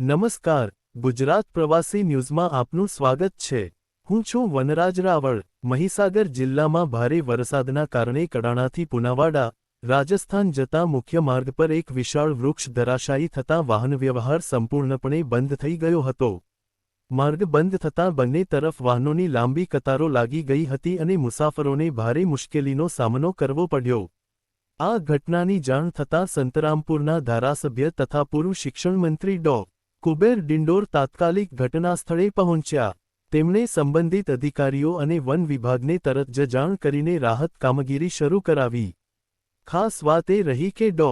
નમસ્કાર, ગુજરાત પ્રવાસી ન્યૂઝમાં આપનું સ્વાગત છે। હું છું વનરાજ રાવળ। મહીસાગર જિલ્લામાં ભારે વરસાદના કારણે કડાણાથી પુનાવાડા, રાજસ્થાન જતા મુખ્ય માર્ગ પર એક વિશાળ વૃક્ષ ધરાશાયી થતાં વાહનવ્યવહાર સંપૂર્ણપણે બંધ થઈ ગયો હતો। માર્ગ બંધ થતાં બંને તરફ વાહનોની લાંબી કતારો લાગી ગઈ હતી અને મુસાફરોને ભારે મુશ્કેલીનો સામનો કરવો પડ્યો। આ ઘટનાની જાણ થતાં સંતરામપુરના ધારાસભ્ય તથા પૂર્વ શિક્ષણ મંત્રી ડો. કુબેર ડિંડોર તાત્કાલિક ઘટનાસ્થળે પહોંચ્યા। તેમણે સંબંધિત અધિકારીઓ અને વન વિભાગને તરત જ જાણ કરીને રાહત કામગીરી શરૂ કરાવી। ખાસ વાત એ રહી કે ડો.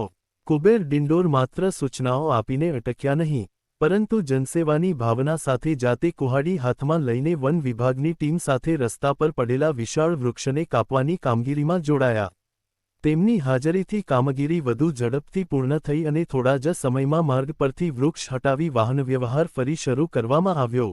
કુબેર ડિંડોર માત્ર સૂચનાઓ આપીને અટક્યા નહીં, પરંતુ જનસેવાની ભાવના સાથે જાતે કુહાડી હાથમાં લઈને વન વિભાગની ટીમ સાથે રસ્તા પર પડેલા વિશાળ વૃક્ષને કાપવાની કામગીરીમાં જોડાયા। તેમની હાજરીથી કામગીરી વધુ ઝડપથી પૂર્ણ થઈ અને થોડા જ સમયમાં માર્ગ પરથી વૃક્ષ હટાવી વાહનવ્યવહાર ફરી શરૂ કરવામાં આવ્યો।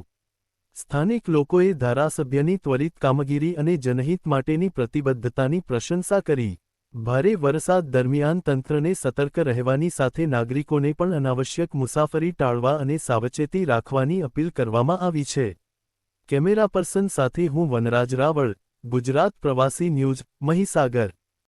સ્થાનિક લોકોએ ધારાસભ્યની ત્વરિત કામગીરી અને જનહિત માટેની પ્રતિબદ્ધતાની પ્રશંસા કરી। ભારે વરસાદ દરમિયાન તંત્રને સતર્ક રહેવાની સાથે નાગરિકોને પણ અનાવશ્યક મુસાફરી ટાળવા અને સાવચેતી રાખવાની અપીલ કરવામાં આવી છે। કેમેરા પર્સન સાથે હું વનરાજ રાવળ, ગુજરાત પ્રવાસી ન્યૂઝ, મહીસાગર।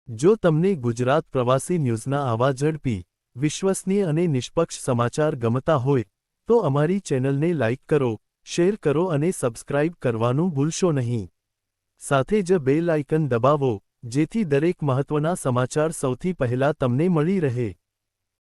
જો તમને ગુજરાત પ્રવાસી ન્યૂઝના આવા ઝડપી, વિશ્વસનીય અને નિષ્પક્ષ સમાચાર ગમતા હોય તો અમારી ચેનલને લાઇક કરો, શેર કરો અને સબસ્ક્રાઇબ કરવાનું ભૂલશો નહીં। સાથે જ બેલ આઇકન દબાવો, જેથી દરેક મહત્વના સમાચાર સૌથી પહેલા તમને મળી રહે।